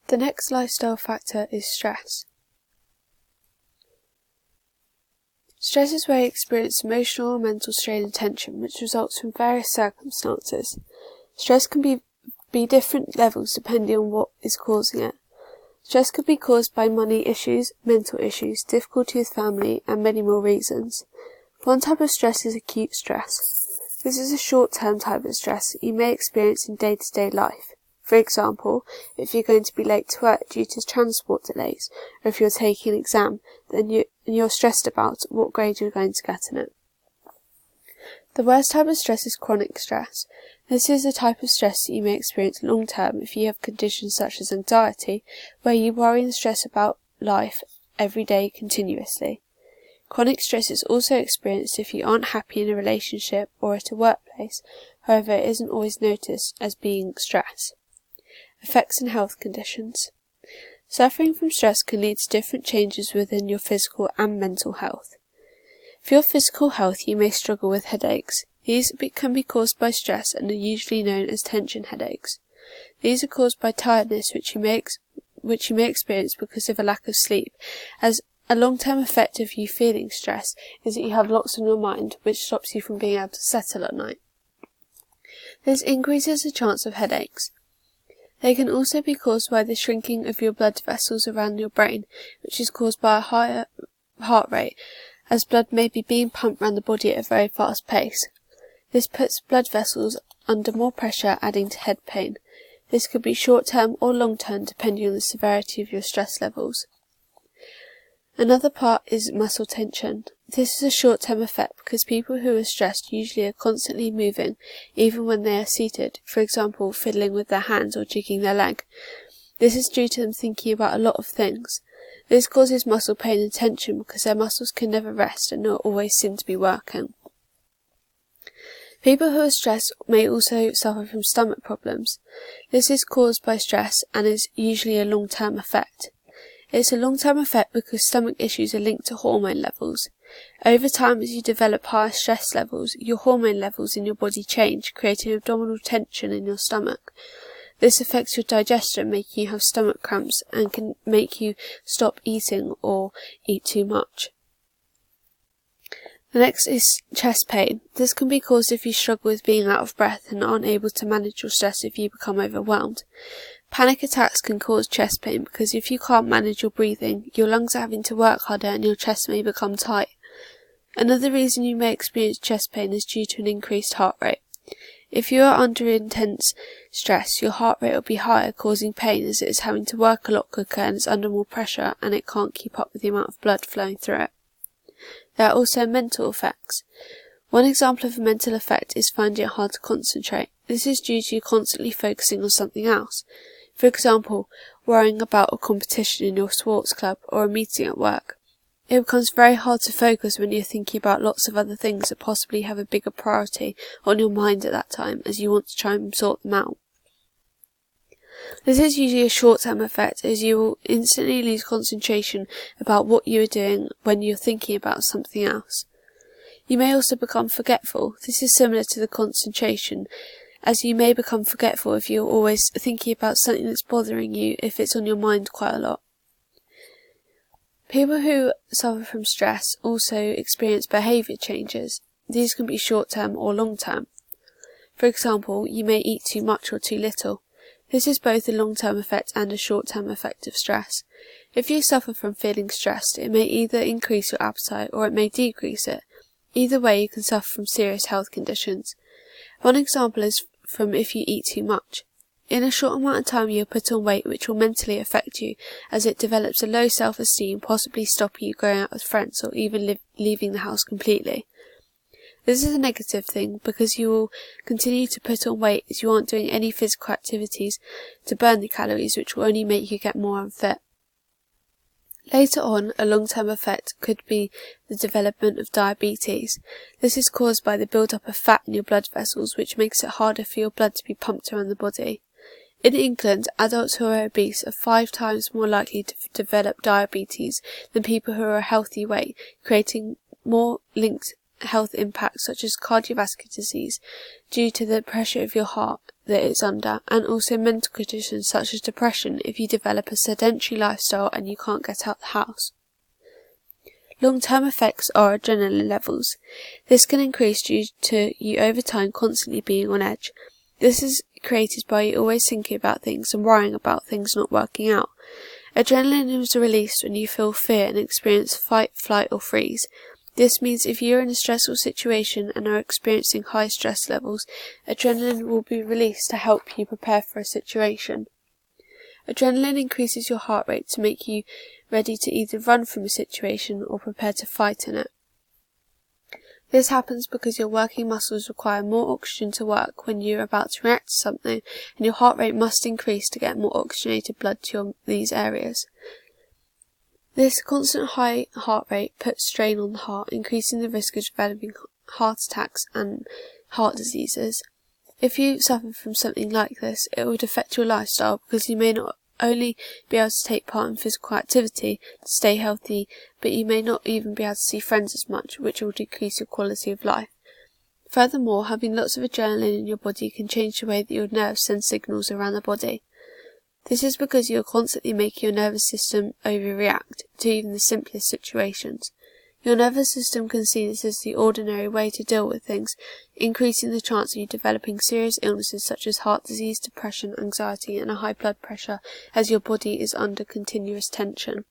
The next lifestyle factor is stress. Stress is where you experience emotional or mental strain and tension, which results from various circumstances. Stress can be different levels depending on what is causing it. Stress could be caused by money issues, mental issues, difficulty with family, and many more reasons. One type of stress is acute stress. This is a short-term type of stress you may experience in day-to-day life. For example, if you're going to be late to work due to transport delays, or if you're taking an exam, then you're stressed about what grade you're going to get in it. The worst type of stress is chronic stress. This is a type of stress that you may experience long-term if you have conditions such as anxiety, where you worry and stress about life every day continuously. Chronic stress is also experienced if you aren't happy in a relationship or at a workplace, however it isn't always noticed as being stress. Effects and health conditions. Suffering from stress can lead to different changes within your physical and mental health. For your physical health, you may struggle with headaches. These can be caused by stress and are usually known as tension headaches. These are caused by tiredness, which you may experience because of a lack of sleep, as a long-term effect of you feeling stress is that you have lots on your mind, which stops you from being able to settle at night. This increases the chance of headaches. They can also be caused by the shrinking of your blood vessels around your brain, which is caused by a higher heart rate, as blood may be being pumped around the body at a very fast pace. This puts blood vessels under more pressure, adding to head pain. This could be short-term or long-term depending on the severity of your stress levels. Another part is muscle tension. This is a short-term effect because people who are stressed usually are constantly moving, even when they are seated, for example, fiddling with their hands or jigging their leg. This is due to them thinking about a lot of things. This causes muscle pain and tension because their muscles can never rest and are always seem to be working. People who are stressed may also suffer from stomach problems. This is caused by stress and is usually a long-term effect. It's a long-term effect because stomach issues are linked to hormone levels. Over time, as you develop higher stress levels, your hormone levels in your body change, creating abdominal tension in your stomach. This affects your digestion, making you have stomach cramps and can make you stop eating or eat too much. The next is chest pain. This can be caused if you struggle with being out of breath and aren't able to manage your stress if you become overwhelmed. Panic attacks can cause chest pain because if you can't manage your breathing, your lungs are having to work harder and your chest may become tight. Another reason you may experience chest pain is due to an increased heart rate. If you are under intense stress, your heart rate will be higher, causing pain as it is having to work a lot quicker and it's under more pressure and it can't keep up with the amount of blood flowing through it. There are also mental effects. One example of a mental effect is finding it hard to concentrate. This is due to you constantly focusing on something else. For example, worrying about a competition in your sports club or a meeting at work. It becomes very hard to focus when you're thinking about lots of other things that possibly have a bigger priority on your mind at that time, as you want to try and sort them out. This is usually a short-term effect, as you will instantly lose concentration about what you are doing when you're thinking about something else. You may also become forgetful. This is similar to the concentration, as you may become forgetful if you're always thinking about something that's bothering you if it's on your mind quite a lot. People who suffer from stress also experience behaviour changes. These can be short-term or long-term. For example, you may eat too much or too little. This is both a long-term effect and a short-term effect of stress. If you suffer from feeling stressed, it may either increase your appetite or it may decrease it. Either way, you can suffer from serious health conditions. One example is from if you eat too much. In a short amount of time you'll put on weight which will mentally affect you, as it develops a low self-esteem, possibly stopping you going out with friends or even leaving the house completely. This is a negative thing because you will continue to put on weight as you aren't doing any physical activities to burn the calories, which will only make you get more unfit. Later on, a long-term effect could be the development of diabetes. This is caused by the build-up of fat in your blood vessels, which makes it harder for your blood to be pumped around the body. In England, adults who are obese are 5 times more likely to develop diabetes than people who are a healthy weight, creating more linked health impacts such as cardiovascular disease due to the pressure of your heart that it's under, and also mental conditions such as depression if you develop a sedentary lifestyle and you can't get out the house. Long-term effects are adrenaline levels. This can increase due to you over time constantly being on edge. This is created by you always thinking about things and worrying about things not working out. Adrenaline is released when you feel fear and experience fight, flight or freeze. This means if you are in a stressful situation and are experiencing high stress levels, adrenaline will be released to help you prepare for a situation. Adrenaline increases your heart rate to make you ready to either run from a situation or prepare to fight in it. This happens because your working muscles require more oxygen to work when you are about to react to something, and your heart rate must increase to get more oxygenated blood to these areas. This constant high heart rate puts strain on the heart, increasing the risk of developing heart attacks and heart diseases. If you suffer from something like this, it would affect your lifestyle because you may not only be able to take part in physical activity to stay healthy, but you may not even be able to see friends as much, which will decrease your quality of life. Furthermore, having lots of adrenaline in your body can change the way that your nerves send signals around the body. This is because you are constantly making your nervous system overreact to even the simplest situations. Your nervous system can see this as the ordinary way to deal with things, increasing the chance of you developing serious illnesses such as heart disease, depression, anxiety, and a high blood pressure as your body is under continuous tension.